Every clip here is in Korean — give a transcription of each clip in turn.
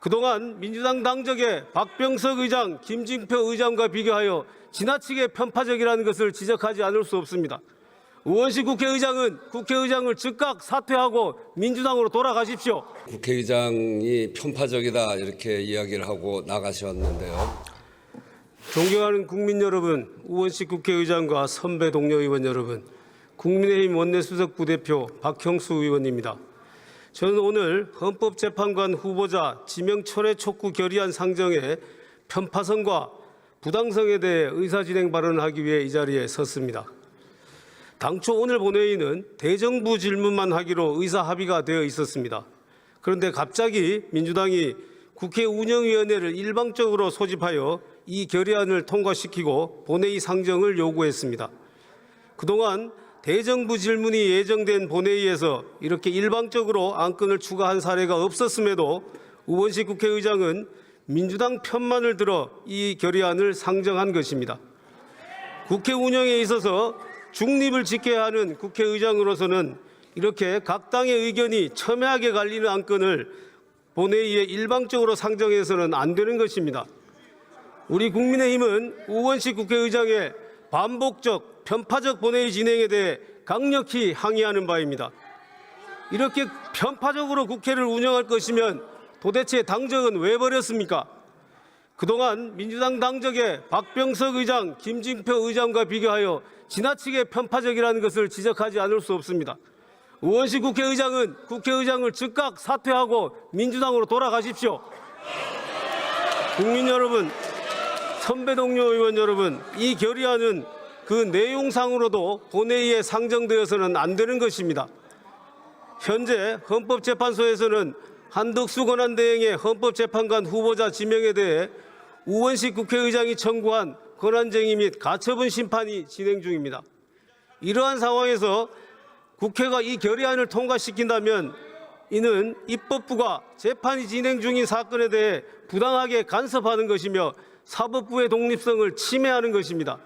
그동안 민주당 당적의 박병석 의장, 김진표 의장과 비교하여 지나치게 편파적이라는 것을 지적하지 않을 수 없습니다. 우원식 국회의장은 국회의장을 즉각 사퇴하고 민주당으로 돌아가십시오. 국회의장이 편파적이다 이렇게 이야기를 하고 나가셨는데요. 존경하는 국민 여러분, 우원식 국회의장과 선배 동료 의원 여러분, 국민의힘 원내수석 부대표 박형수 의원입니다. 저는 오늘 헌법재판관 후보자 지명 철회 촉구 결의안 상정의 편파성과 부당성에 대해 의사진행 발언을 하기 위해 이 자리에 섰습니다. 당초 오늘 본회의는 대정부 질문만 하기로 의사합의가 되어 있었습니다. 그런데 갑자기 민주당이 국회 운영위원회를 일방적으로 소집하여 이 결의안을 통과시키고 본회의 상정을 요구했습니다. 그동안 대정부 질문이 예정된 본회의에서 이렇게 일방적으로 안건을 추가한 사례가 없었음에도 우원식 국회의장은 민주당 편만을 들어 이 결의안을 상정한 것입니다. 국회 운영에 있어서 중립을 지켜야 하는 국회의장으로서는 이렇게 각 당의 의견이 첨예하게 갈리는 안건을 본회의에 일방적으로 상정해서는 안 되는 것입니다. 우리 국민의힘은 우원식 국회의장의 반복적, 편파적 본회의 진행에 대해 강력히 항의하는 바입니다. 이렇게 편파적으로 국회를 운영할 것이면 도대체 당적은 왜 버렸습니까? 그동안 민주당 당적의 박병석 의장, 김진표 의장과 비교하여 지나치게 편파적이라는 것을 지적하지 않을 수 없습니다. 우원식 국회의장은 국회의장을 즉각 사퇴하고 민주당으로 돌아가십시오. 국민 여러분, 선배 동료 의원 여러분, 이 결의안은 그 내용상으로도 본회의에 상정되어서는 안 되는 것입니다. 현재 헌법재판소에서는 한덕수 권한대행의 헌법재판관 후보자 지명에 대해 우원식 국회의장이 청구한 권한쟁의 및 가처분 심판이 진행 중입니다. 이러한 상황에서 국회가 이 결의안을 통과시킨다면 이는 입법부가 재판이 진행 중인 사건에 대해 부당하게 간섭하는 것이며 사법부의 독립성을 침해하는 것입니다.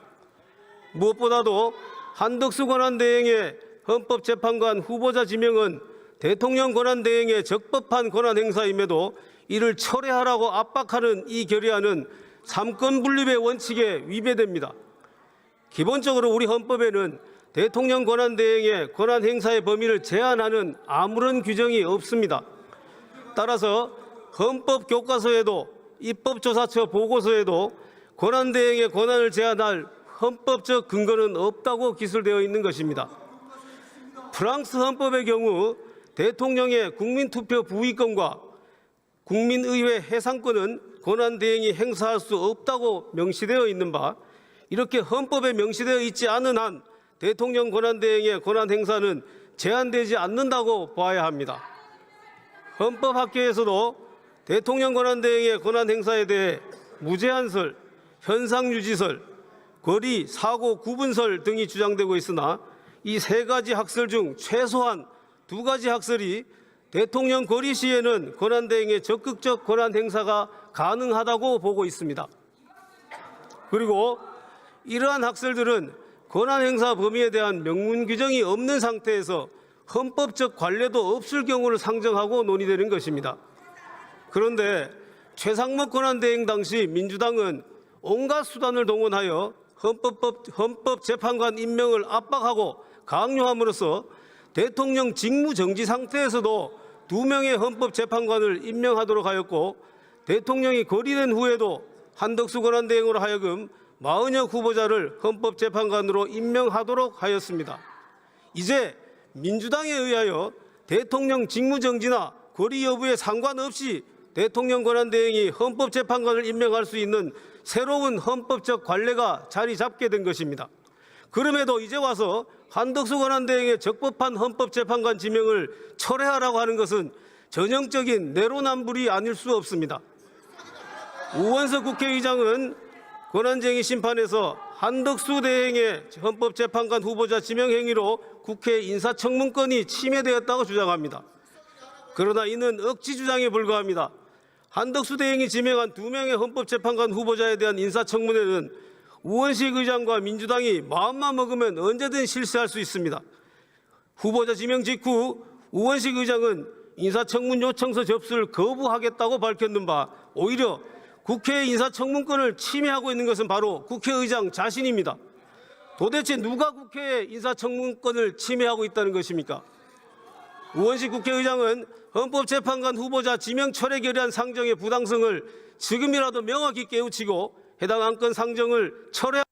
무엇보다도 한덕수 권한대행의 헌법재판관 후보자 지명은 대통령 권한대행의 적법한 권한행사임에도 이를 철회하라고 압박하는 이 결의안은 삼권 분립의 원칙에 위배됩니다. 기본적으로 우리 헌법에는 대통령 권한대행의 권한행사의 범위를 제한하는 아무런 규정이 없습니다. 따라서 헌법교과서에도 입법조사처 보고서에도 권한대행의 권한을 제한할 헌법적 근거는 없다고 기술되어 있는 것입니다. 프랑스 헌법의 경우 대통령의 국민투표 부의권과 국민의회 해상권은 권한대행이 행사할 수 없다고 명시되어 있는 바, 이렇게 헌법에 명시되어 있지 않은 한 대통령 권한대행의 권한 행사는 제한되지 않는다고 봐야 합니다. 헌법학계에서도 대통령 권한대행의 권한 행사에 대해 무제한설, 현상유지설, 거리, 사고, 구분설 등이 주장되고 있으나 이 세 가지 학설 중 최소한 두 가지 학설이 대통령 거리 시에는 권한대행의 적극적 권한 행사가 가능하다고 보고 있습니다. 그리고 이러한 학설들은 권한 행사 범위에 대한 명문 규정이 없는 상태에서 헌법적 관례도 없을 경우를 상정하고 논의되는 것입니다. 그런데 최상목 권한대행 당시 민주당은 온갖 수단을 동원하여 헌법재판관 임명을 압박하고 강요함으로써 대통령 직무 정지 상태에서도 2명의 헌법재판관을 임명하도록 하였고, 대통령이 거리된 후에도 한덕수 권한대행으로 하여금 40여 후보자를 헌법재판관으로 임명하도록 하였습니다. 이제 민주당에 의하여 대통령 직무정지나 거리 여부에 상관없이 대통령 권한대행이 헌법재판관을 임명할 수 있는 새로운 헌법적 관례가 자리 잡게 된 것입니다. 그럼에도 이제 와서 한덕수 권한대행의 적법한 헌법재판관 지명을 철회하라고 하는 것은 전형적인 내로남불이 아닐 수 없습니다. 우원석 국회의장은 권한쟁의 심판에서 한덕수 대행의 헌법재판관 후보자 지명 행위로 국회 인사청문권이 침해되었다고 주장합니다. 그러나 이는 억지 주장에 불과합니다. 한덕수 대행이 지명한 2명의 헌법재판관 후보자에 대한 인사청문회는 우원식 의장과 민주당이 마음만 먹으면 언제든 실시할 수 있습니다. 후보자 지명 직후 우원식 의장은 인사청문 요청서 접수를 거부하겠다고 밝혔는 바 오히려 국회의 인사청문권을 침해하고 있는 것은 바로 국회의장 자신입니다. 도대체 누가 국회의 인사청문권을 침해하고 있다는 것입니까? 우원식 국회의장은 헌법재판관 후보자 지명 철회 결의안 상정의 부당성을 지금이라도 명확히 깨우치고 해당 안건 상정을 철회.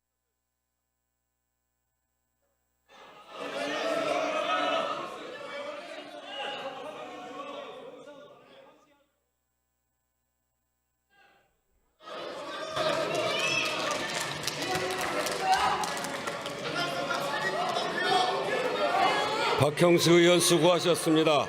박형수 의원 수고하셨습니다.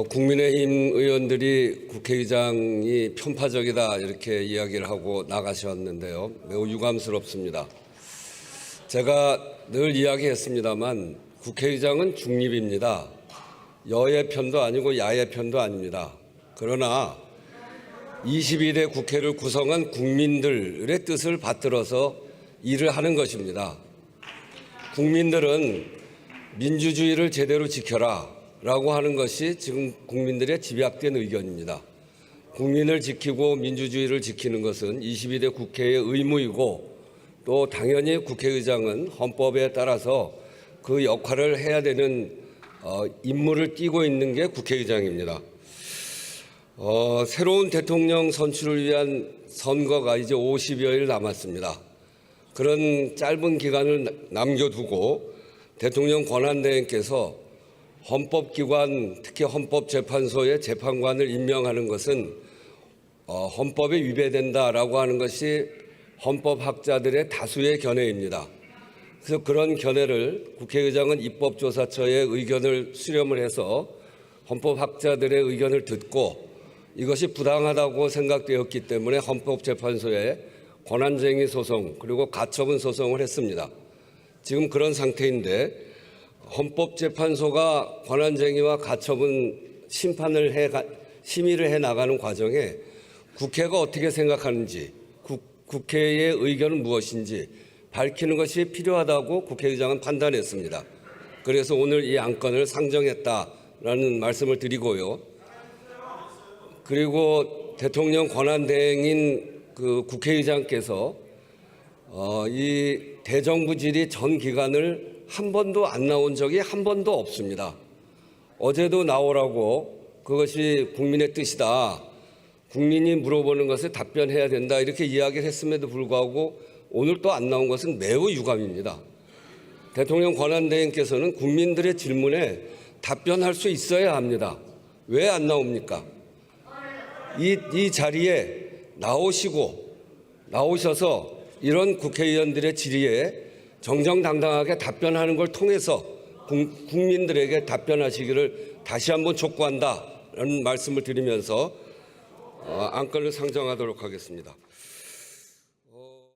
국민의힘 의원들이 국회의장이 편파적이다 이렇게 이야기를 하고 나가셨는데요. 매우 유감스럽습니다. 제가 늘 이야기했습니다만 국회의장은 중립입니다. 여의 편도 아니고 야의 편도 아닙니다. 그러나 22대 국회를 구성한 국민들의 뜻을 받들어서 일을 하는 것입니다. 국민들은 민주주의를 제대로 지켜라 라고 하는 것이 지금 국민들의 집약된 의견입니다. 국민을 지키고 민주주의를 지키는 것은 22대 국회의 의무이고 또 당연히 국회의장은 헌법에 따라서 그 역할을 해야 되는 임무를 띠고 있는 게 국회의장입니다. 새로운 대통령 선출을 위한 선거가 이제 50여일 남았습니다. 그런 짧은 기간을 남겨두고 대통령 권한대행께서 헌법기관, 특히 헌법재판소의 재판관을 임명하는 것은 헌법에 위배된다라고 하는 것이 헌법학자들의 다수의 견해입니다. 그래서 그런 견해를 국회의장은 입법조사처의 의견을 수렴을 해서 헌법학자들의 의견을 듣고 이것이 부당하다고 생각되었기 때문에 헌법재판소에 권한쟁의 소송 그리고 가처분 소송을 했습니다. 지금 그런 상태인데 헌법재판소가 권한쟁의와 가처분 심의를 해 나가는 과정에 국회가 어떻게 생각하는지 국회의 의견은 무엇인지 밝히는 것이 필요하다고 국회의장은 판단했습니다. 그래서 오늘 이 안건을 상정했다라는 말씀을 드리고요. 그리고 대통령 권한대행인 그 국회의장께서 이 대정부 질의 전 기간을 한 번도 안 나온 적이 한 번도 없습니다. 어제도 나오라고 그것이 국민의 뜻이다. 국민이 물어보는 것에 답변해야 된다. 이렇게 이야기를 했음에도 불구하고 오늘 또 안 나온 것은 매우 유감입니다. 대통령 권한대행께서는 국민들의 질문에 답변할 수 있어야 합니다. 왜 안 나옵니까? 이 자리에 나오셔서 이런 국회의원들의 질의에 정정당당하게 답변하는 걸 통해서 국민들에게 답변하시기를 다시 한번 촉구한다라는 말씀을 드리면서 안건을 상정하도록 하겠습니다.